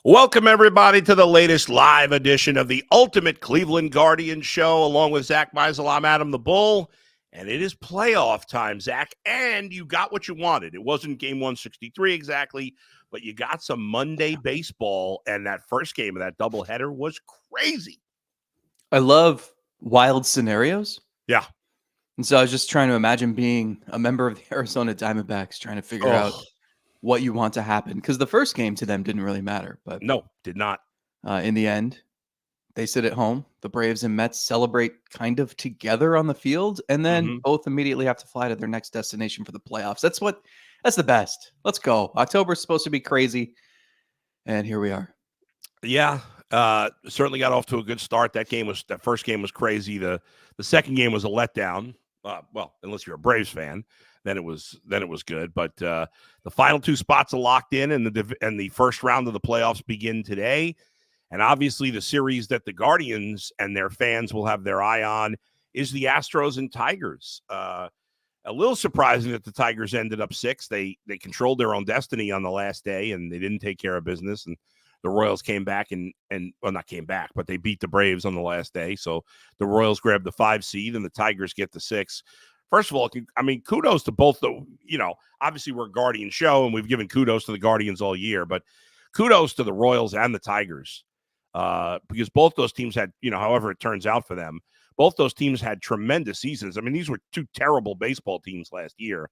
Welcome, everybody, to the latest live edition of the Ultimate Cleveland Guardians Show, along with Zach Meisel. I'm Adam the Bull, and it is playoff time, Zach, and you got what you wanted. It wasn't game 163 exactly, but you got some Monday baseball, and that first game of that doubleheader was crazy. I love wild scenarios. Yeah. And so I was just trying to imagine being a member of the Arizona Diamondbacks, trying to figure out what you want to happen. Because the first game to them didn't really matter. But no, did not. In the end, they sit at home. The Braves and Mets celebrate kind of together on the field, and then both immediately have to fly to their next destination for the playoffs. That's the best. Let's go. October's supposed to be crazy, and here we are. Yeah. Certainly got off to a good start. That first game was crazy. The second game was a letdown. Well, unless you're a Braves fan, then it was good. But the final two spots are locked in, and the first round of the playoffs begin today. And obviously, the series that the Guardians and their fans will have their eye on is the Astros and Tigers. A little surprising that the Tigers ended up 6. They controlled their own destiny on the last day, and they didn't take care of business. And the Royals came back not came back, but they beat the Braves on the last day. So the Royals grabbed the 5 seed and the Tigers get the 6. First of all, I mean, kudos to both obviously we're a Guardian show and we've given kudos to the Guardians all year, but kudos to the Royals and the Tigers because both those teams had, however it turns out for them, both those teams had tremendous seasons. I mean, these were 2 terrible baseball teams last year,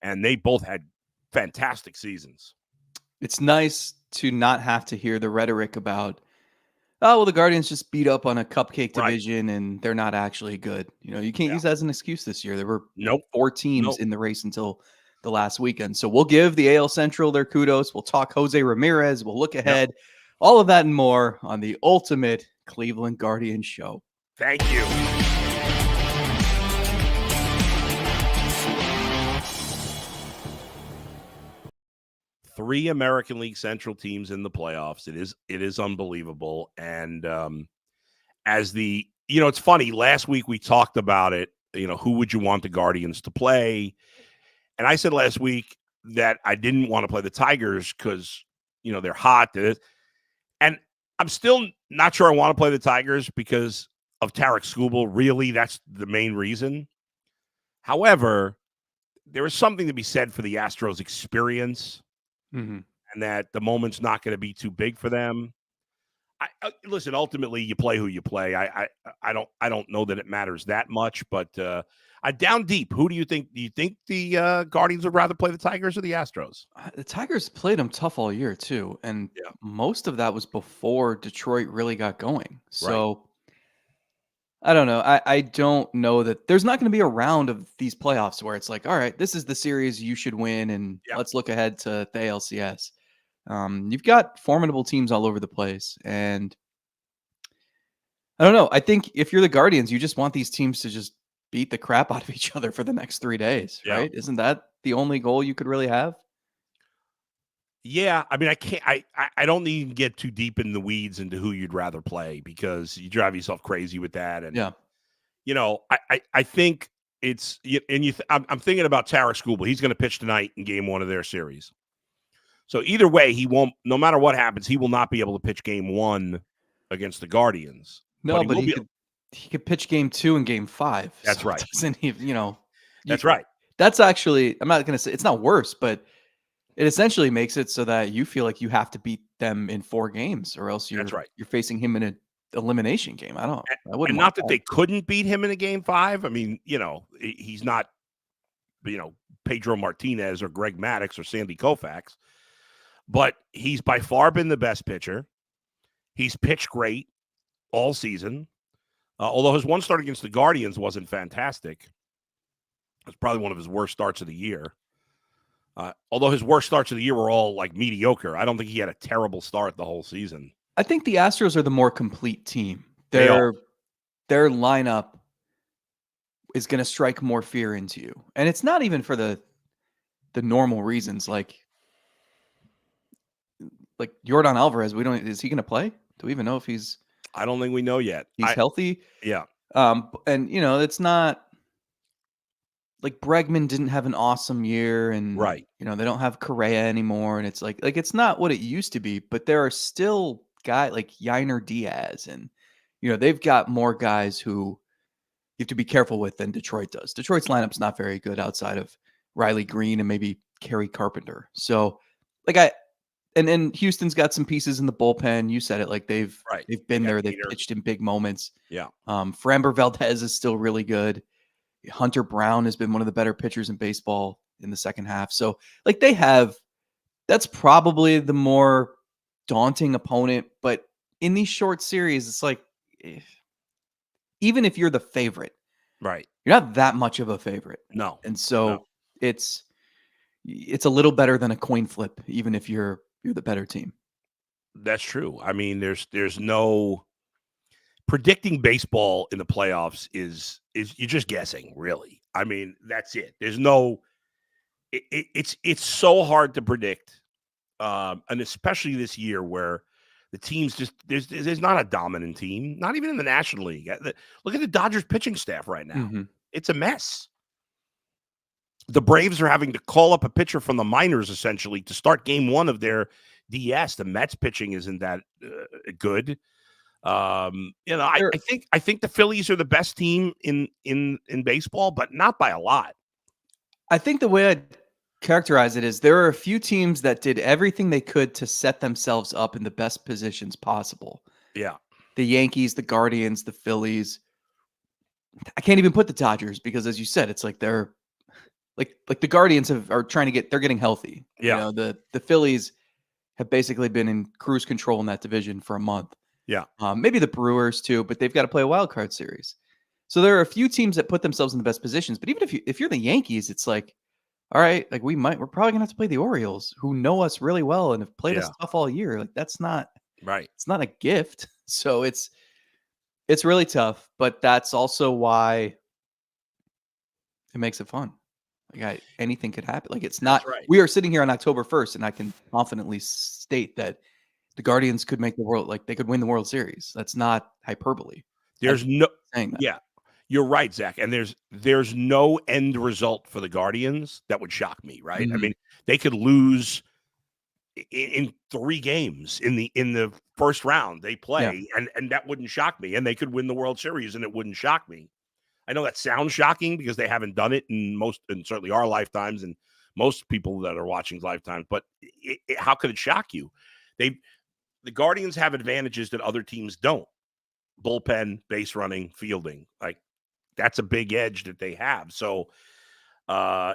and they both had fantastic seasons. It's nice to not have to hear the rhetoric about, oh, well, the Guardians just beat up on a cupcake division and they're not actually good. You can't use that as an excuse this year. There were 4 teams in the race until the last weekend. So we'll give the AL Central their kudos. We'll talk Jose Ramirez. We'll look ahead. All of that and more on the Ultimate Cleveland Guardians Show. Thank you. 3 American League Central teams in the playoffs. It is unbelievable. And it's funny. Last week we talked about it. Who would you want the Guardians to play? And I said last week that I didn't want to play the Tigers because they're hot. And I'm still not sure I want to play the Tigers because of Tarek Skubal. Really, that's the main reason. However, there is something to be said for the Astros experience. And that the moment's not going to be too big for them. Listen, ultimately, you play who you play. I don't know that it matters that much, but down deep, who do you think? Do you think the Guardians would rather play the Tigers or the Astros? The Tigers played them tough all year too, and most of that was before Detroit really got going. So I don't know. I don't know that there's not going to be a round of these playoffs where it's like, all right, this is the series you should win, and let's look ahead to the ALCS. You've got formidable teams all over the place, and I don't know. I think if you're the Guardians, you just want these teams to just beat the crap out of each other for the next 3 days, right? Isn't that the only goal you could really have? Yeah, I mean, I don't need to get too deep in the weeds into who you'd rather play because you drive yourself crazy with that. And I think it's I'm thinking about Tarek Skubal. He's going to pitch tonight in game 1 of their series. So either way, he won't. No matter what happens, he will not be able to pitch game 1 against the Guardians. No, but he could pitch game 2 and game 5. That's right. That's right. That's actually, I'm not going to say it's not worse, but it essentially makes it so that you feel like you have to beat them in 4 games, or else you're facing him in an elimination game. I wouldn't. And not that they couldn't beat him in a game 5. I mean, he's not, Pedro Martinez or Greg Maddux or Sandy Koufax, but he's by far been the best pitcher. He's pitched great all season. Although his one start against the Guardians wasn't fantastic. It was probably one of his worst starts of the year. Although his worst starts of the year were all like mediocre. I don't think he had a terrible start the whole season. I think the Astros are the more complete team. Their lineup is going to strike more fear into you. And it's not even for the normal reasons like Yordan Alvarez. Is he going to play? Do we even know if he's I don't think we know yet. He's healthy? Yeah. And it's not like Bregman didn't have an awesome year, and Right. they don't have Correa anymore, and it's like it's not what it used to be, but there are still guys like Yiner Diaz, and they've got more guys who you have to be careful with than Detroit does. Detroit's lineup's not very good outside of Riley Green and maybe Kerry Carpenter. So, like and then Houston's got some pieces in the bullpen. You said it, like they've Right. They been got there, they've Hader. pitched in big moments. Yeah. Framber Valdez is still really good. Hunter Brown has been one of the better pitchers in baseball in the second half. So, like that's probably the more daunting opponent. But in these short series, it's like, even if you're the favorite, Right. you're not that much of a favorite. No. And so it's a little better than a coin flip, even if you're the better team. That's true. I mean, there's no predicting baseball in the playoffs is you're just guessing, really. I mean, that's it. There's no it's so hard to predict. And especially this year where the teams just there's not a dominant team, not even in the National League. Look at the Dodgers pitching staff right now. Mm-hmm. It's a mess. The Braves are having to call up a pitcher from the minors essentially to start game one of their DS. The Mets pitching isn't that good. I think the Phillies are the best team in baseball, but not by a lot. I think the way I'd characterize it is there are a few teams that did everything they could to set themselves up in the best positions possible. Yeah. The Yankees, the Guardians, the Phillies. I can't even put the Dodgers because, as you said, it's like they're like the Guardians are trying to they're getting healthy. Yeah. The Phillies have basically been in cruise control in that division for a month. Yeah. Maybe the Brewers too, but they've got to play a wild card series. So there are a few teams that put themselves in the best positions. But even if you're the Yankees, it's like, all right, like we're probably gonna have to play the Orioles, who know us really well and have played us tough all year. Like that's not right. It's not a gift. So it's really tough, but that's also why it makes it fun. Like anything could happen. Like it's not. Right. We are sitting here on October 1st, and I can confidently state that the Guardians could make the world. Like they could win the World Series. That's not hyperbole. There's no saying that. Yeah. You're right, Zach. And there's no end result for the Guardians that would shock me, right? Mm-hmm. I mean, they could lose in 3 games in the first round they play, and that wouldn't shock me. And they could win the World Series, and it wouldn't shock me. I know that sounds shocking because they haven't done it in certainly our lifetimes and most people that are watching's lifetimes. But how could it shock you? The Guardians have advantages that other teams don't. Bullpen, base running, fielding. Like that's a big edge that they have. So, I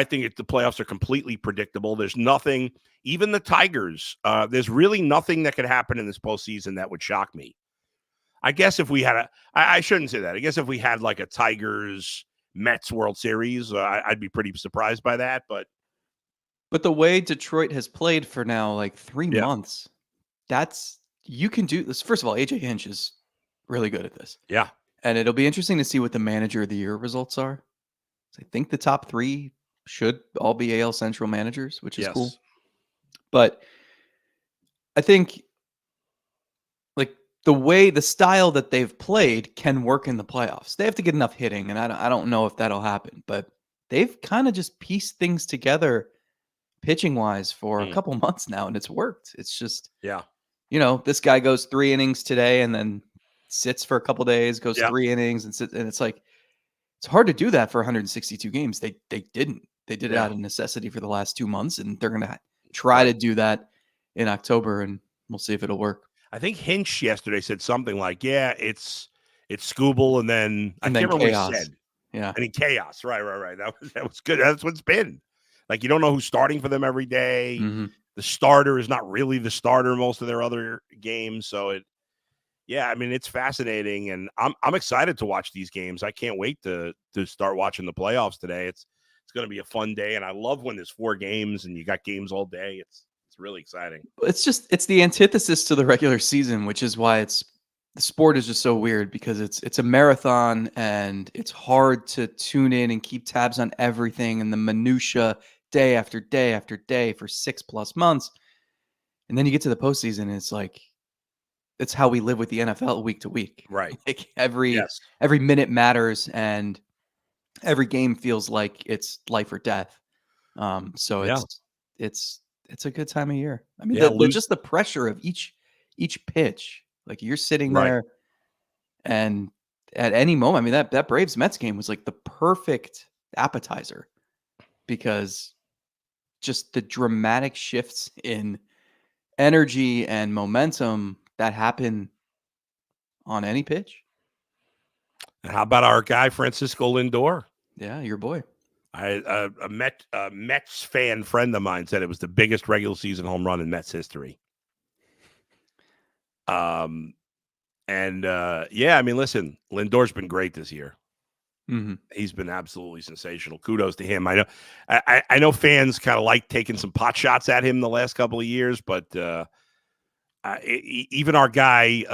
think the playoffs are completely predictable. There's nothing, even the Tigers, there's really nothing that could happen in this postseason that would shock me. I guess if we had I shouldn't say that. I guess if we had like a Tigers Mets World Series, I'd be pretty surprised by that. But the way Detroit has played for now, like 3 months, you can do this. First of all, AJ Hinch is really good at this. Yeah. And it'll be interesting to see what the manager of the year results are. I think the top 3 should all be AL Central managers, which is cool. But I think like the style that they've played can work in the playoffs. They have to get enough hitting, and I don't know if that'll happen, but they've kind of just pieced things together pitching wise for a couple months now, and it's worked. It's just, this guy goes 3 innings today and then sits for a couple days, goes 3 innings and sits, and it's like, it's hard to do that for 162 games. They didn't. They did it out of necessity for the last 2 months, and they're going to try to do that in October, and we'll see if it'll work. I think Hinch yesterday said something like, it's Scooble, and then I can't remember what he said. Yeah. And in chaos. Right. That was good. That's what it's been. Like, you don't know who's starting for them every day. Mm-hmm. The starter is not really the starter most of their other games. So it's fascinating, and I'm excited to watch these games. I can't wait to start watching the playoffs today. It's going to be a fun day, and I love when there's 4 games and you got games all day. It's really exciting. It's the antithesis to the regular season, which is why the sport is just so weird, because it's a marathon and it's hard to tune in and keep tabs on everything and the minutia day after day after day for 6+ months. And then you get to the postseason and it's like, it's how we live with the NFL week to week. Right. Like every minute matters, and every game feels like it's life or death. So Yeah. it's a good time of year. I mean, Yeah, just the pressure of each pitch. Like you're sitting right. there, and at any moment, I mean that Braves Mets game was like the perfect appetizer because just the dramatic shifts in energy and momentum that happen on any pitch. And how about our guy Francisco Lindor? Yeah, your boy. A Mets fan friend of mine said it was the biggest regular season home run in Mets history. Yeah, I mean, listen, Lindor's been great this year. Mm-hmm. He's been absolutely sensational. Kudos to him. I know fans kind of like taking some pot shots at him the last couple of years, but even our guy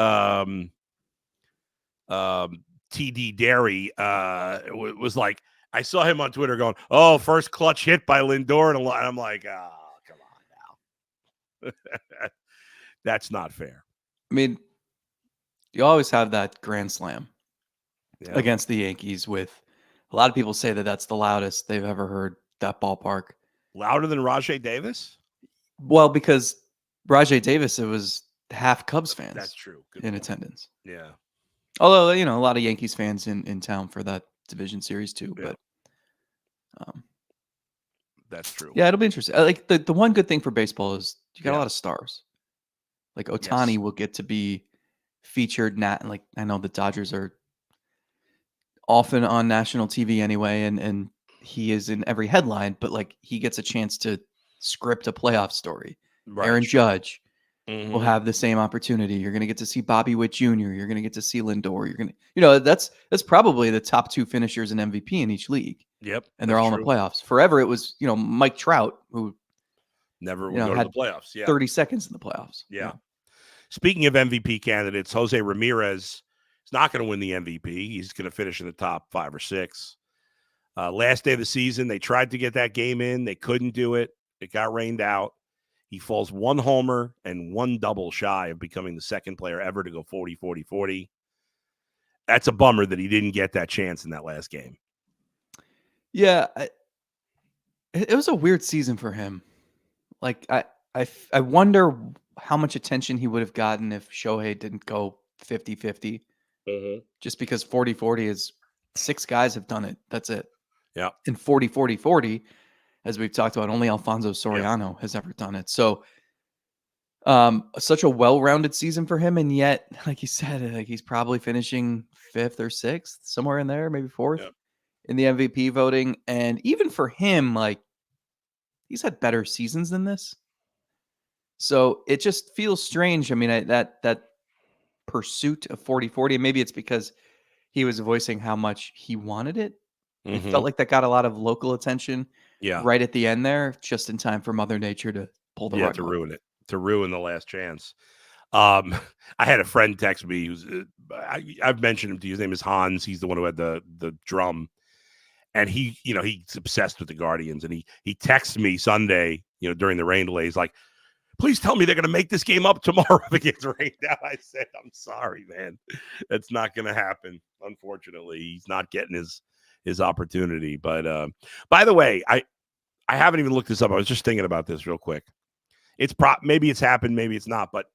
TD Derry was like, I saw him on Twitter going, "Oh, first clutch hit by Lindor," and I'm like, "Oh, come on now, that's not fair." I mean, you always have that grand slam Yeah. against the Yankees with a lot of people say that that's the loudest they've ever heard that ballpark. Louder than Rajay Davis? Well, because Rajay Davis, it was half Cubs fans. That's true. Good in point. attendance. Yeah. Although, a lot of Yankees fans in town for that division series too. Yeah. But that's true. Yeah, it'll be interesting. Like the one good thing for baseball is you got a lot of stars. Like Ohtani will get to be featured. Like I know the Dodgers are often on national TV anyway, and he is in every headline. But like he gets a chance to script a playoff story. Right, Aaron Judge mm-hmm. will have the same opportunity. You're going to get to see Bobby Witt Jr. You're going to get to see Lindor. You're going to, that's probably the top two finishers in MVP in each league. Yep, and they're all in the playoffs. Forever, it was Mike Trout who never would go to the playoffs. Yeah, 30 seconds in the playoffs. Yeah. Speaking of MVP candidates, Jose Ramirez is not going to win the MVP. He's going to finish in the top 5 or 6. Last day of the season, they tried to get that game in. They couldn't do it. It got rained out. He falls 1 homer and 1 double shy of becoming the second player ever to go 40-40-40. That's a bummer that he didn't get that chance in that last game. Yeah, it was a weird season for him. Like I wonder how much attention he would have gotten if Shohei didn't go 50-50. Just because 40-40 is 6 guys have done it. That's it. Yeah. And 40-40-40, as we've talked about, only Alfonso Soriano has ever done it. So such a well-rounded season for him, and yet, like you said, like he's probably finishing 5th or 6th, somewhere in there, maybe 4th in the MVP voting. And even for him, like he's had better seasons than this. So it just feels strange. I mean, that pursuit of 40-40, and maybe it's because he was voicing how much he wanted it. It felt like that got a lot of local attention right at the end there, just in time for Mother Nature to pull the rug. Ruin it, to ruin the last chance. I had a friend text me who's I've mentioned him to you. His name is Hans. He's the one who had the drum, and he's obsessed with the Guardians. And he texts me Sunday, during the rain delay. He's like, "Please tell me they're going to make this game up tomorrow if it gets rained out." I said, "I'm sorry, man. That's not going to happen. Unfortunately, he's not getting his opportunity." But by the way, I haven't even looked this up. I was just thinking about this real quick. Maybe it's happened, maybe it's not, but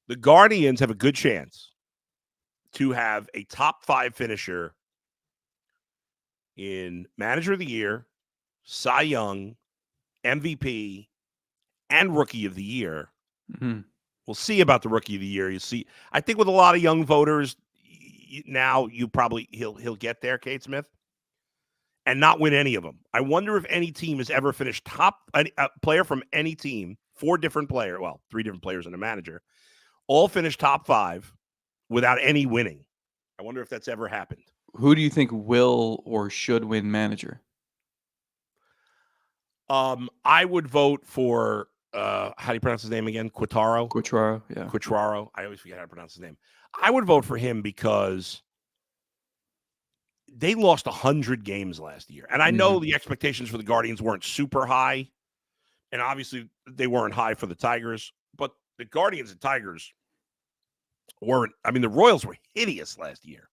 the Guardians have a good chance to have a top 5 finisher in Manager of the Year, Cy Young, MVP, and Rookie of the Year. Mm-hmm. We'll see about the Rookie of the Year. You see, I think with a lot of young voters now, he'll get there, Kate Smith, and not win any of them. I wonder if any team has ever finished a player from any team, 3 different players and a manager, all finished top 5 without any winning. I wonder if that's ever happened. Who do you think will or should win manager? I would vote for how do you pronounce his name again? Quatraro, yeah. Quatraro. I always forget how to pronounce his name. I would vote for him because they lost 100 games last year. And I know the expectations for the Guardians weren't super high. And obviously they weren't high for the Tigers. But the Guardians and Tigers weren't. I mean, the Royals were hideous last year.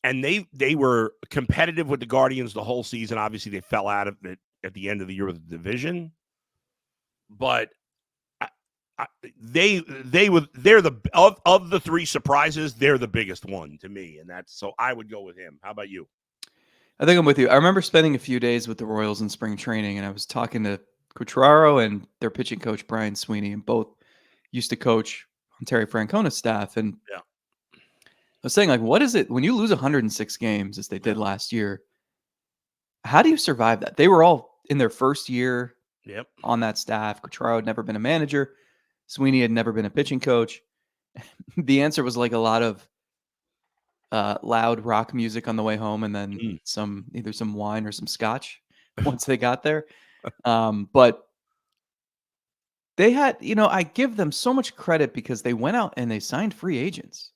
and they were competitive with the Guardians the whole season. Obviously, they fell out of it at the end of the year with the division, but they're the of the three surprises, they're the biggest one to me, and that's so I would go with him. How about you? I think I'm with you. I remember spending a few days with the Royals in spring training, and I was talking to Cutraro and their pitching coach Brian Sweeney, and both used to coach on Terry Francona's staff. And Yeah. I was saying, like, what is it when you lose 106 games as they did last year? How do you survive that? They were all in their first year on that staff. Cutraro had never been a manager. Sweeney had never been a pitching coach. The answer was like a lot of loud rock music on the way home, and then either some wine or some scotch once they got there. But they had, I give them so much credit because they went out and they signed free agents.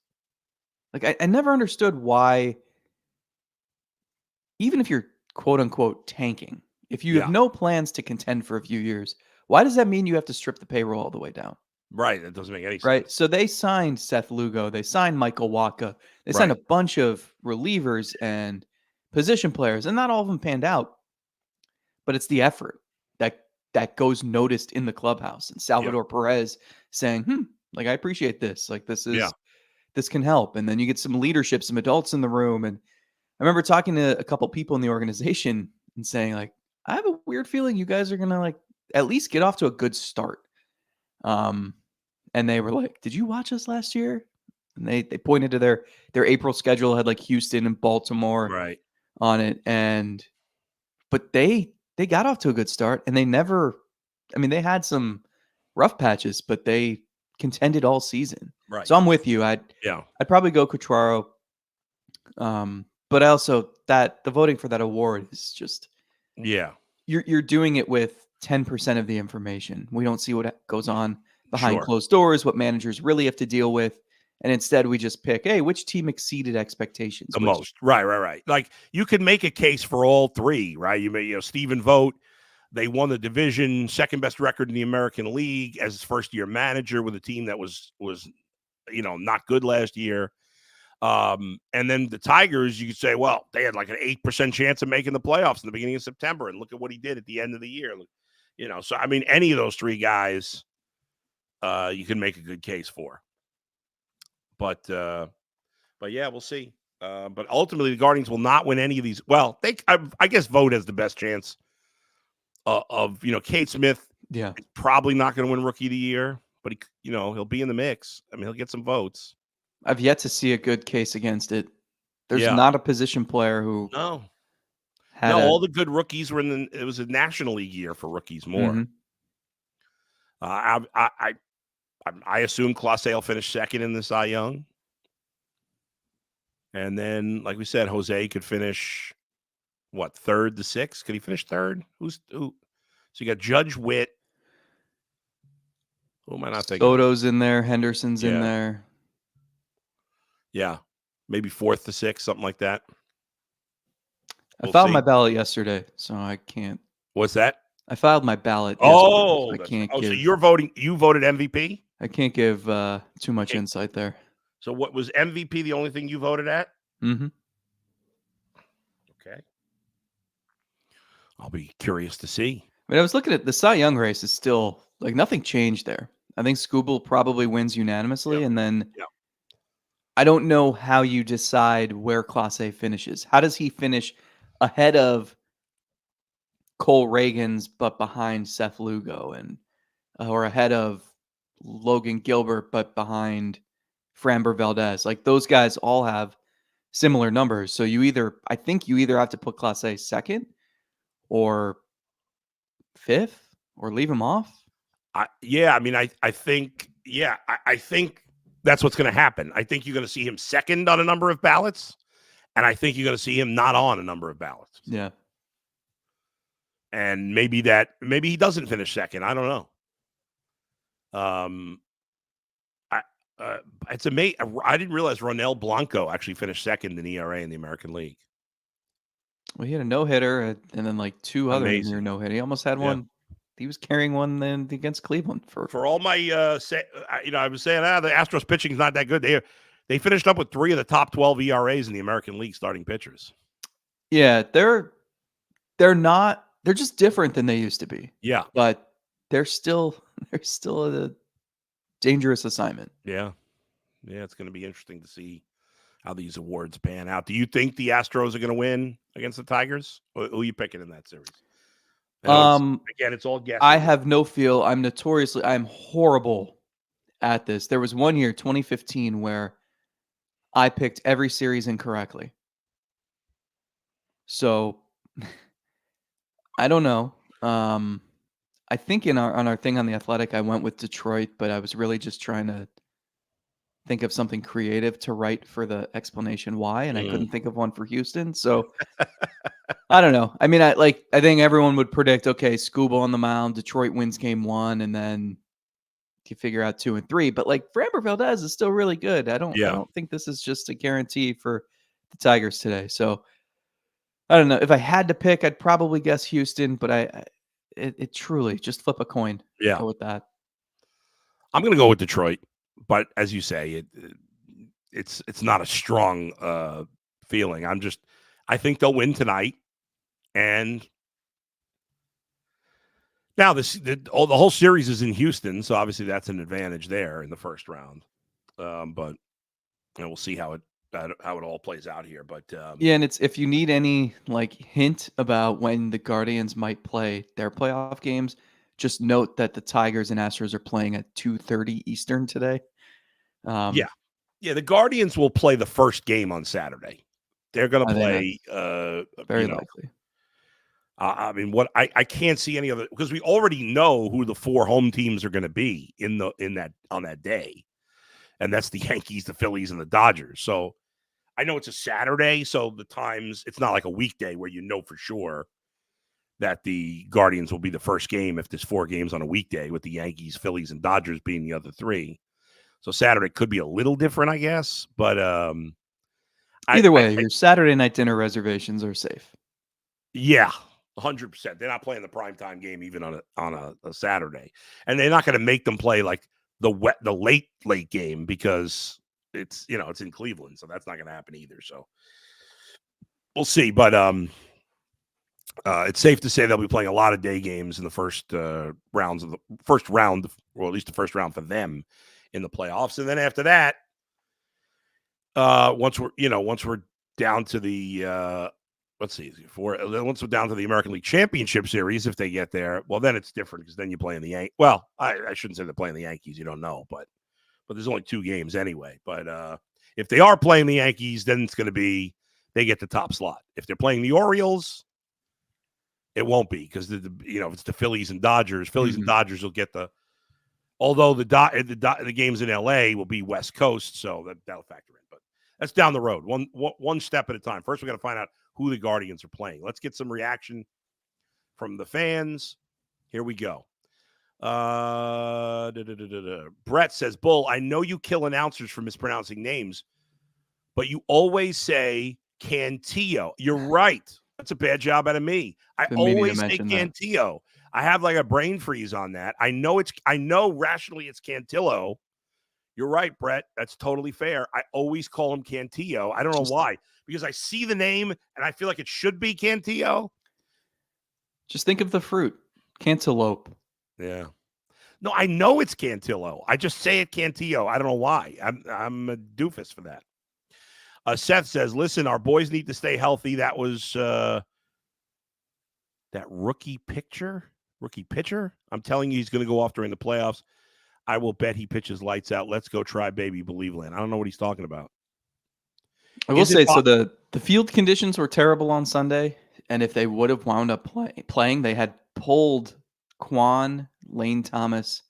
Like I never understood why, even if you're quote unquote tanking, if you have no plans to contend for a few years, why does that mean you have to strip the payroll all the way down? Right. That doesn't make any sense. Right. So they signed Seth Lugo. They signed Michael Wacha. They signed a bunch of relievers and position players, and not all of them panned out. But it's the effort that goes noticed in the clubhouse. And Salvador Perez saying, like, I appreciate this. Like, this can help. And then you get some leadership, some adults in the room. And I remember talking to a couple people in the organization and saying, like, I have a weird feeling you guys are going to, like, at least get off to a good start. And they were like, did you watch us last year? And they pointed to their April schedule, had like Houston and Baltimore on it. But they got off to a good start, and they had some rough patches, but they contended all season. Right. So I'm with you. I'd probably go Cutraro. But also the voting for that award is just, you're doing it with 10% of the information. We don't see what goes on behind closed doors, what managers really have to deal with. And instead we just pick, hey, which team exceeded expectations the most? Right. Like you could make a case for all three, right? Stephen Vogt, they won the division, second best record in the American League as his first year manager with a team that was not good last year. And then the Tigers, you could say, well, they had like an 8% chance of making the playoffs in the beginning of September, and look at what he did at the end of the year. So I mean, any of those three guys, you can make a good case for. But yeah, we'll see. But ultimately, the Guardians will not win any of these. Well, I guess Vogt has the best chance of Cade Smith. Yeah, probably not going to win Rookie of the Year, but he'll be in the mix. I mean, he'll get some votes. I've yet to see a good case against it. There's not a position player who all the good rookies were it was a National League year for rookies more. I assume Clase will finish second in the Cy Young. And then, like we said, Jose could finish, third to sixth? Could he finish third? Who? So you got Judge, Witt. Who am I not thinking? Soto's in there. Henderson's in there. Yeah. Maybe fourth to sixth, something like that. I filed my ballot yesterday, so I can't. What's that? I filed my ballot. Oh, so I can't. So you're voting. You voted MVP. I can't give too much insight there. So what was MVP? The only thing you voted at? Mm-hmm. Okay. I'll be curious to see. I mean, I was looking at the Cy Young race. Is still like nothing changed there. I think Skubal probably wins unanimously, and then I don't know how you decide where Clase finishes. How does he finish ahead of Cole Reagans, but behind Seth Lugo, or ahead of Logan Gilbert, but behind Framber Valdez? Like those guys all have similar numbers. So I think you either have to put Clase second or fifth or leave him off. I think that's what's going to happen. I think you're going to see him second on a number of ballots, and I think you're going to see him not on a number of ballots. Yeah. And maybe he doesn't finish second. I don't know. It's amazing. I didn't realize Ronel Blanco actually finished second in ERA in the American League. Well, he had a no-hitter and then like two other near no-hit. He almost had one. He was carrying one then against Cleveland for all my I was saying the Astros pitching is not that good. They finished up with 3 of the top 12 ERAs in the American League starting pitchers. Yeah, they're just different than they used to be. Yeah. But they're still a dangerous assignment. Yeah. Yeah, it's going to be interesting to see how these awards pan out. Do you think the Astros are going to win against the Tigers? Or who are you picking in that series? Again, it's all guessing. I have no feel. I'm horrible at this. There was one year, 2015, where I picked every series incorrectly. So I don't know. I think on our thing on The Athletic, I went with Detroit, but I was really just trying to think of something creative to write for the explanation why, and I couldn't think of one for Houston. So I don't know. I mean, I think everyone would predict, okay, Scooble on the mound, Detroit wins game 1, and then you figure out 2 and 3. But like Framber Valdez is still really good. I don't think this is just a guarantee for the Tigers today. So I don't know. If I had to pick, I'd probably guess Houston, but it truly just flip a coin. Yeah. Go with that. I'm going to go with Detroit, but as you say, it's not a strong feeling. I think they'll win tonight, and now the whole series is in Houston, so obviously that's an advantage there in the first round. But we'll see how it all plays out here. But yeah, and it's if you need any like hint about when the Guardians might play their playoff games, just note that the Tigers and Astros are playing at 2:30 Eastern today. Yeah, the Guardians will play the first game on Saturday. They're going to play. Very likely. I mean, I can't see any other because we already know who the 4 home teams are going to be on that day, and that's the Yankees, the Phillies, and the Dodgers. So I know it's a Saturday, so the times it's not like a weekday where you know for sure that the Guardians will be the first game if there's 4 games on a weekday with the Yankees, Phillies, and Dodgers being the other 3. So Saturday could be a little different, I guess. But either way, your Saturday night dinner reservations are safe. Yeah, 100%. They're not playing the primetime game even on a Saturday, and they're not going to make them play like the late game because it's it's in Cleveland, so that's not going to happen either. So we'll see, but it's safe to say they'll be playing a lot of day games in the first round, or at least the first round for them in the playoffs, and then after that, once we're down to the once we're down to the American League Championship Series, if they get there, well, then it's different because then you're playing the Yankees. Well, I shouldn't say they're playing the Yankees. You don't know, but there's only 2 games anyway. But if they are playing the Yankees, then it's going to be they get the top slot. If they're playing the Orioles, it won't be because it's the Phillies and Dodgers. Phillies and Dodgers will get the. Although the games in LA will be West Coast, so that'll factor in. But that's down the road, one step at a time. First, we got to find out who the Guardians are playing. Let's get some reaction from the fans. Here we go. Brett says, Bull, I know you kill announcers for mispronouncing names, but you always say Cantillo. You're right. That's a bad job out of me. I always say Cantillo. I have like a brain freeze on that. I know rationally it's Cantillo. You're right, Brett. That's totally fair. I always call him Cantillo. I don't know why. Because I see the name and I feel like it should be Cantillo. Just think of the fruit. Cantaloupe. Yeah. No, I know it's Cantillo. I just say it Cantillo. I don't know why. I'm a doofus for that. Seth says, listen, our boys need to stay healthy. That was that rookie pitcher. I'm telling you, he's going to go off during the playoffs. I will bet he pitches lights out. Let's go try baby believe land. I don't know what he's talking about. I will say, so the field conditions were terrible on Sunday, and if they would have wound up playing, they had pulled Quan, Lane Thomas,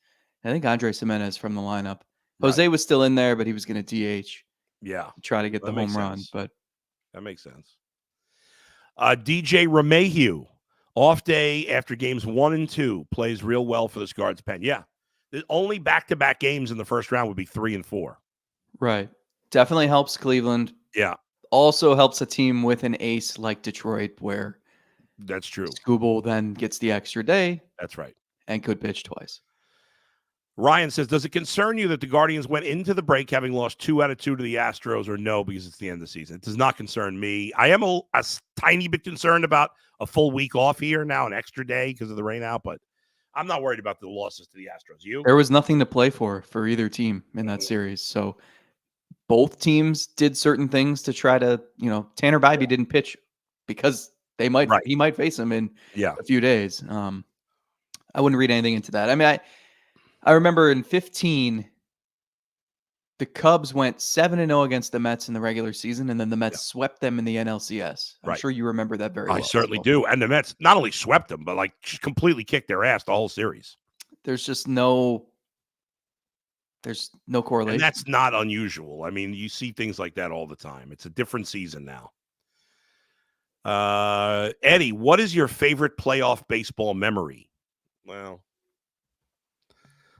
I think Andre Jimenez from the lineup. Jose was still in there, but he was going to DH. Yeah. Try to get the home run, but that makes sense. DJ Remayhew, off day after games 1 and 2, plays real well for the Guards pen. Yeah. The only back-to-back games in the first round would be 3 and 4. Right. Definitely helps Cleveland. Yeah. Also helps a team with an ace like Detroit where that's true. Scooble then gets the extra day. That's right. And could pitch twice. Ryan says, does it concern you that the Guardians went into the break having lost 2 out of 2 to the Astros, or no, because it's the end of the season? It does not concern me. I am a tiny bit concerned about a full week off here now, an extra day because of the rain out, but I'm not worried about the losses to the Astros. You? There was nothing to play for either team in that series. So both teams did certain things to try to, Tanner Bybee didn't pitch because he might face him in a few days. I wouldn't read anything into that. I mean, I remember in 15, the Cubs went 7-0 against the Mets in the regular season, and then the Mets swept them in the NLCS. I'm sure you remember that very well. I certainly do. And the Mets not only swept them, but just completely kicked their ass the whole series. There's no correlation. And that's not unusual. I mean, you see things like that all the time. It's a different season now. Eddie, what is your favorite playoff baseball memory? Well,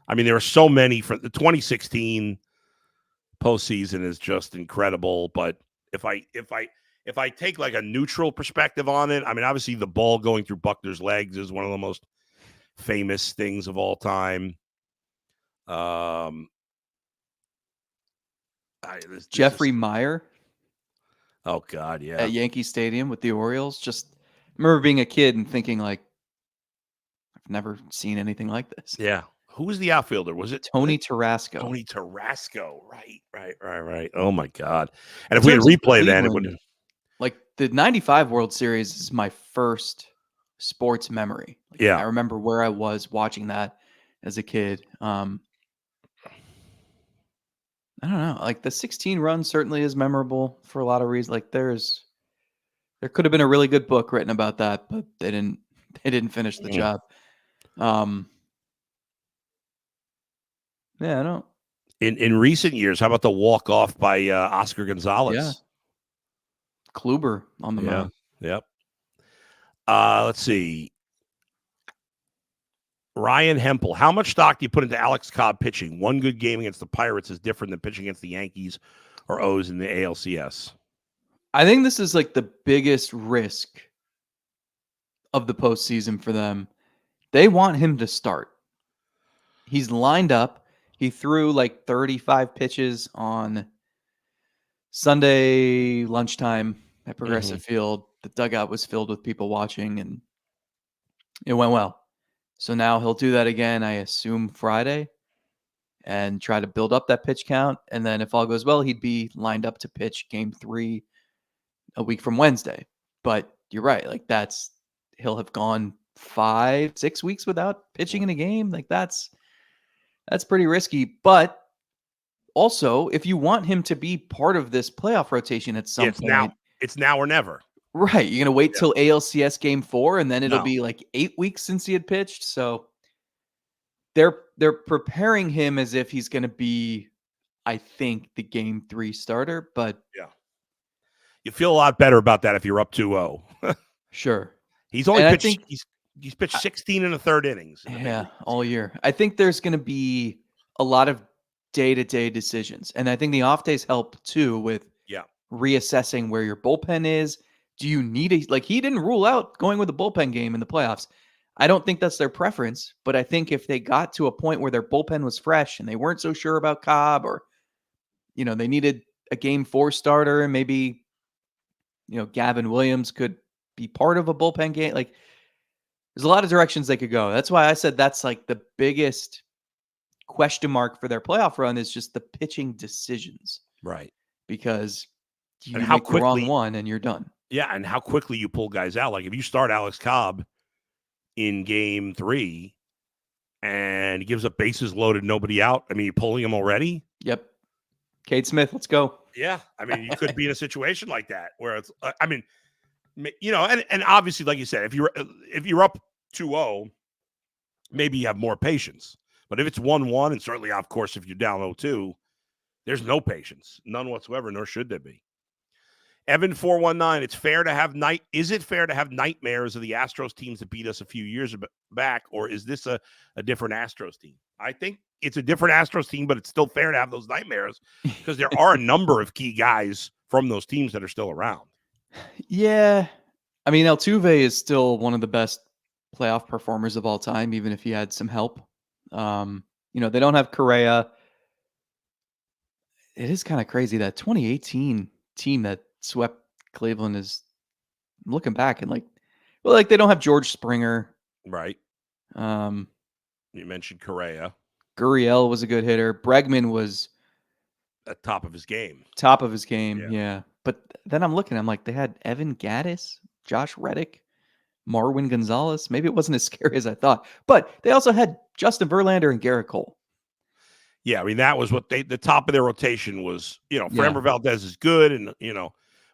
I mean, there are so many. For the 2016 postseason is just incredible. But if I take like a neutral perspective on it, I mean, obviously the ball going through Buckner's legs is one of the most famous things of all time. Jeffrey Meyer. Oh God, yeah. At Yankee Stadium with the Orioles. Just remember being a kid and thinking like, I've never seen anything like this. Yeah. Who was the outfielder? Was it Tony Tarasco? Tony Tarasco. Right. Oh my God. And if we had replayed then, it would. Like the 95 World Series is my first sports memory. I remember where I was watching that as a kid. I don't know. Like the 16 run certainly is memorable for a lot of reasons. Like there could have been a really good book written about that, but they didn't finish the job. Yeah, I don't. In recent years, how about the walk off by Oscar Gonzalez? Yeah. Kluber on the mound. Yep. Let's see. Ryan Hempel, how much stock do you put into Alex Cobb pitching? One good game against the Pirates is different than pitching against the Yankees or O's in the ALCS. I think this is like the biggest risk of the postseason for them. They want him to start. He's lined up. He threw like 35 pitches on Sunday lunchtime at Progressive Field. The dugout was filled with people watching, and it went well. So now he'll do that again, I assume, Friday, and try to build up that pitch count. And then if all goes well, he'd be lined up to pitch game 3 a week from Wednesday. But you're right. Like he'll have gone 5-6 weeks without pitching in a game. Like that's pretty risky. But also, if you want him to be part of this playoff rotation at some point, it's now or never. Right. You're going to wait till ALCS game 4, and then it'll be like 8 weeks since he had pitched. So they're preparing him as if he's going to be, I think, the game 3 starter. But you feel a lot better about that if you're up 2-0. Sure. He's only pitched. He's pitched 16 1/3 innings. All year. I think there's going to be a lot of day-to-day decisions, and I think the off days help too with reassessing where your bullpen is. Do you need he didn't rule out going with a bullpen game in the playoffs. I don't think that's their preference, but I think if they got to a point where their bullpen was fresh and they weren't so sure about Cobb, or, they needed a game 4 starter, and maybe, Gavin Williams could be part of a bullpen game. Like there's a lot of directions they could go. That's why I said that's like the biggest question mark for their playoff run is just the pitching decisions. Right. Because you make the wrong one and you're done. Yeah, and how quickly you pull guys out. Like if you start Alex Cobb in game 3 and he gives up bases loaded, nobody out, I mean, you're pulling him already? Yep. Cade Smith, let's go. Yeah, I mean, you could be in a situation like that where it's, I mean, and obviously, like you said, if you're up 2-0, maybe you have more patience. But if it's 1-1, and certainly, of course, if you're down 0-2, there's no patience, none whatsoever, nor should there be. Evan 419, is it fair to have nightmares of the Astros teams that beat us a few years back, or is this a different Astros team? I think it's a different Astros team, but it's still fair to have those nightmares because there are a number of key guys from those teams that are still around. Yeah. I mean, Altuve is still one of the best playoff performers of all time, even if he had some help. They don't have Correa. It is kind of crazy that 2018 team that swept Cleveland is looking back and they don't have George Springer. Right. Um, You mentioned Correa. Gurriel was a good hitter. Bregman was At top of his game. top of his game. Yeah. But then I'm looking, I'm like, they had Evan Gattis, Josh Reddick, Marwin Gonzalez. Maybe it wasn't as scary as I thought, but they also had Justin Verlander and Garrett Cole. Yeah, I mean, that was what the top of their rotation was. Framber Valdez is good, and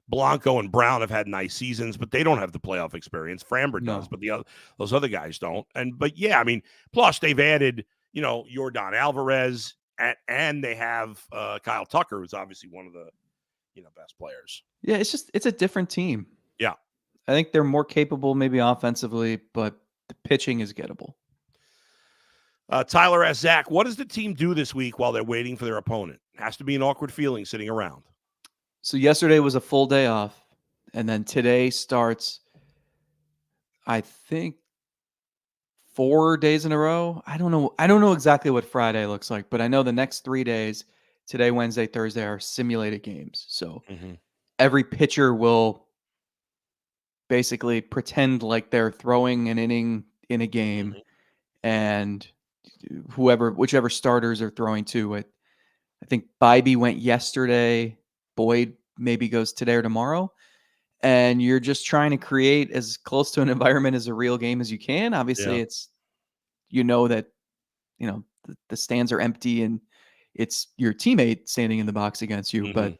Blanco and Brown have had nice seasons, but they don't have the playoff experience. Framber does, but those other guys don't. But yeah, I mean, plus they've added Yordan Alvarez, and they have Kyle Tucker, who's obviously one of the best players. Yeah, it's a different team. Yeah, I think they're more capable, maybe offensively, but the pitching is gettable. Tyler asks, Zach, what does the team do this week while they're waiting for their opponent? Has to be an awkward feeling sitting around. So yesterday was a full day off, and then today starts, I think, 4 days in a row. I don't know exactly what Friday looks like, but I know the next 3 days, today, Wednesday, Thursday, are simulated games. So every pitcher will basically pretend like they're throwing an inning in a game, and whichever starters are throwing to it. I think Bybee went yesterday. Boyd maybe goes today or tomorrow. And you're just trying to create as close to an environment as a real game as you can. Obviously, it's that the stands are empty and it's your teammate standing in the box against you. But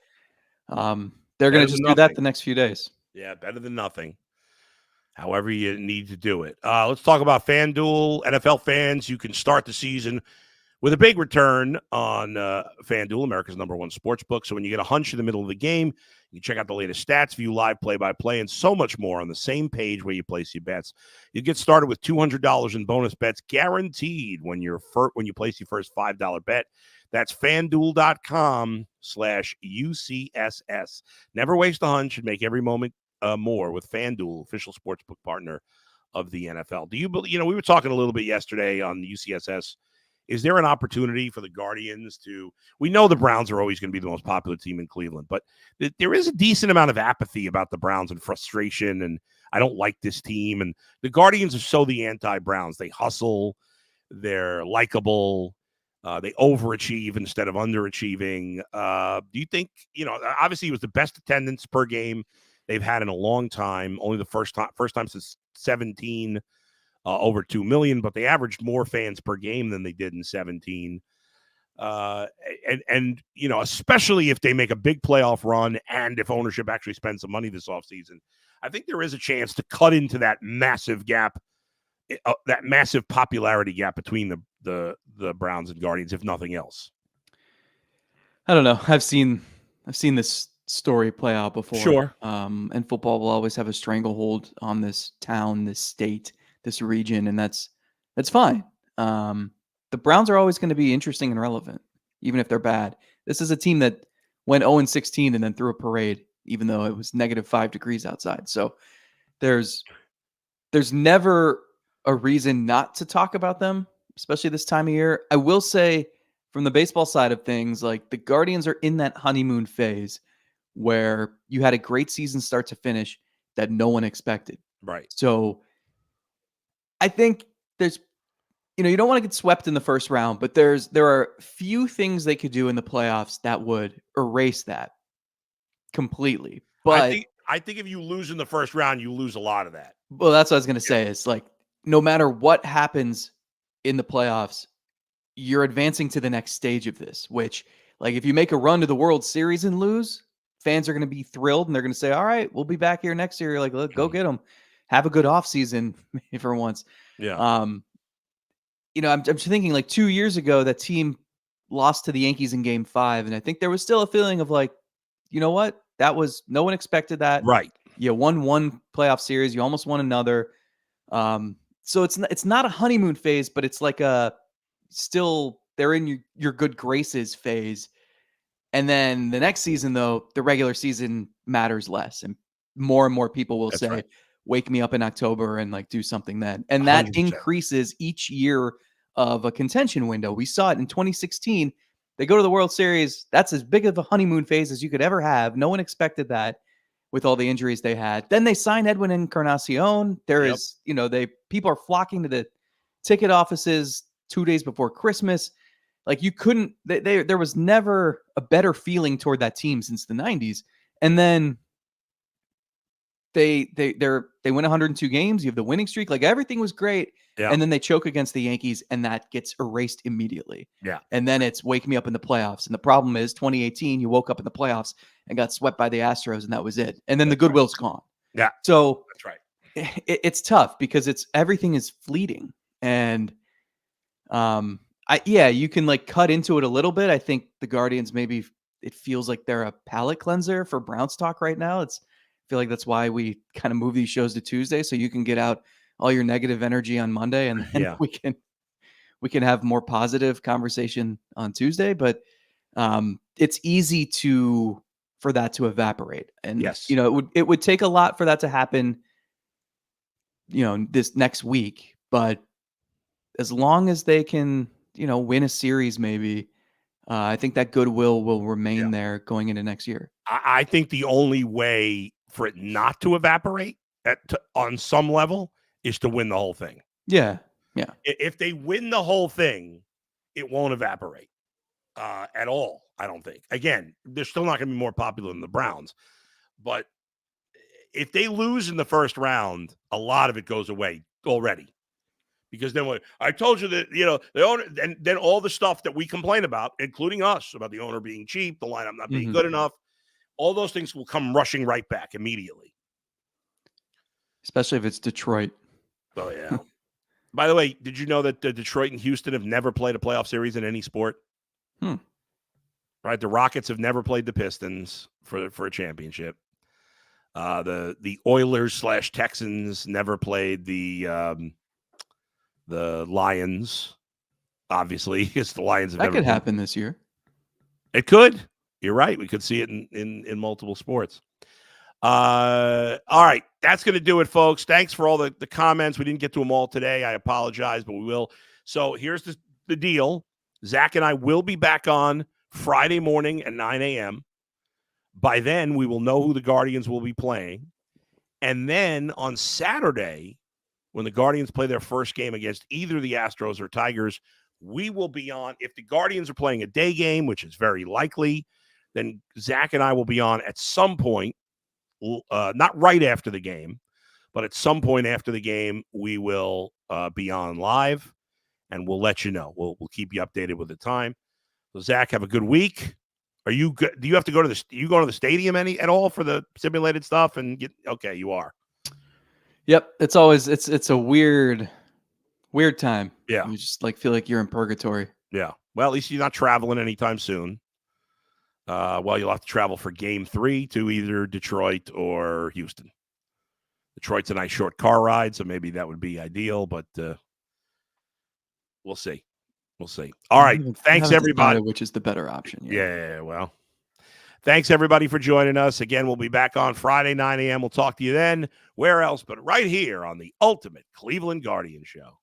they're going to just do that the next few days. Yeah, better than nothing. However you need to do it. Let's talk about FanDuel. NFL fans, you can start the season with a big return on FanDuel, America's #1 sportsbook. So when you get a hunch in the middle of the game, you can check out the latest stats, view live play-by-play, and so much more on the same page where you place your bets. You get started with $200 in bonus bets guaranteed when you place your first $5 bet. That's FanDuel.com/UCSS. Never waste a hunch and make every moment more with FanDuel, official sportsbook partner of the NFL. Do you believe? We were talking a little bit yesterday on the UCSS. Is there an opportunity for the Guardians to? We know the Browns are always going to be the most popular team in Cleveland, but there is a decent amount of apathy about the Browns and frustration. And I don't like this team. And the Guardians are so the anti-Browns. They hustle. They're likable. They overachieve instead of underachieving. Do you think? Obviously, it was the best attendance per game they've had in a long time. Only the first time since 17. Over 2 million, but they averaged more fans per game than they did in 17. And especially if they make a big playoff run and if ownership actually spends some money this offseason, I think there is a chance to cut into that massive gap, that massive popularity gap between the Browns and Guardians, if nothing else. I don't know. I've seen this story play out before. Sure. And football will always have a stranglehold on this town, this state, this region, and that's fine. The Browns are always going to be interesting and relevant, even if they're bad. This is a team that went 0-16 and then threw a parade, even though it was -5 degrees outside. So there's never a reason not to talk about them, especially this time of year. I will say, from the baseball side of things, like the Guardians are in that honeymoon phase where you had a great season start to finish that no one expected. Right. So I think there's, you don't want to get swept in the first round, but there are few things they could do in the playoffs that would erase that completely. But I think if you lose in the first round, you lose a lot of that. Well, that's what I was going to say. It's like, no matter what happens in the playoffs, you're advancing to the next stage of this, which, like, if you make a run to the World Series and lose, fans are going to be thrilled and they're going to say, all right, we'll be back here next year. You're like, look, go get them. Have a good offseason for once. Yeah. I'm just thinking, like, 2 years ago, that team lost to the Yankees in Game 5, and I think there was still a feeling of like, you know what? That was, no one expected that. Right. You won one playoff series, you almost won another. So it's not a honeymoon phase, but it's like still they're in your good graces phase. And then the next season, though, the regular season matters less, and more people will say, right, wake me up in October and like do something then. And that 100%. Increases each year of a contention window. We saw it in 2016. They go to the World Series. That's as big of a honeymoon phase as you could ever have. No one expected that with all the injuries they had. Then they signed Edwin Encarnacion. There is, people are flocking to the ticket offices 2 days before Christmas. Like you couldn't, there was never a better feeling toward that team since the 90s. And then they win 102 games. You have the winning streak. Like everything was great. Yeah. And then they choke against the Yankees and that gets erased immediately. Yeah. And then it's wake me up in the playoffs. And the problem is 2018, you woke up in the playoffs and got swept by the Astros and that was it. And then the goodwill's gone. Yeah. So that's right. It's tough because everything is fleeting. And you can like cut into it a little bit. I think the Guardians, maybe it feels like they're a palate cleanser for Browns talk right now. I feel like that's why we kind of move these shows to Tuesday, so you can get out all your negative energy on Monday, and then we can have more positive conversation on Tuesday. But it's easy for that to evaporate, and it would take a lot for that to happen. This next week, but as long as they can, win a series, maybe I think that goodwill will remain there going into next year. I think the only way for it not to evaporate on some level is to win the whole thing. Yeah. If they win the whole thing, it won't evaporate at all, I don't think. Again, they're still not going to be more popular than the Browns. But if they lose in the first round, a lot of it goes away already. Because then I told you that, the owner, and then all the stuff that we complain about, including us, about the owner being cheap, the lineup not being good enough, all those things will come rushing right back immediately. Especially if it's Detroit. Oh, yeah. By the way, did you know that Detroit and Houston have never played a playoff series in any sport? Right? The Rockets have never played the Pistons for a championship. The Oilers / Texans never played the Lions, obviously, because the Lions have that never could happen this year. It could. You're right. We could see it in multiple sports. All right. That's going to do it, folks. Thanks for all the comments. We didn't get to them all today. I apologize, but we will. So here's the deal. Zach and I will be back on Friday morning at 9 a.m. By then, we will know who the Guardians will be playing. And then on Saturday, when the Guardians play their first game against either the Astros or Tigers, we will be on. If the Guardians are playing a day game, which is very likely, then Zach and I will be on at some point, not right after the game, but at some point after the game, we will be on live, and we'll let you know. We'll keep you updated with the time. So, Zach, have a good week. Are you good? Do you have to go to you go to the stadium at all for the simulated stuff? Okay, you are. Yep, it's always it's a weird time. Yeah, you just feel like you're in purgatory. Yeah, well, at least you're not traveling anytime soon. Well, you'll have to travel for Game 3 to either Detroit or Houston. Detroit's a nice short car ride, so maybe that would be ideal, but we'll see. We'll see. All right, thanks everybody. Which is the better option? Yeah, well. Thanks, everybody, for joining us. Again, we'll be back on Friday, 9 a.m. We'll talk to you then. Where else but right here on the Ultimate Cleveland Guardian Show.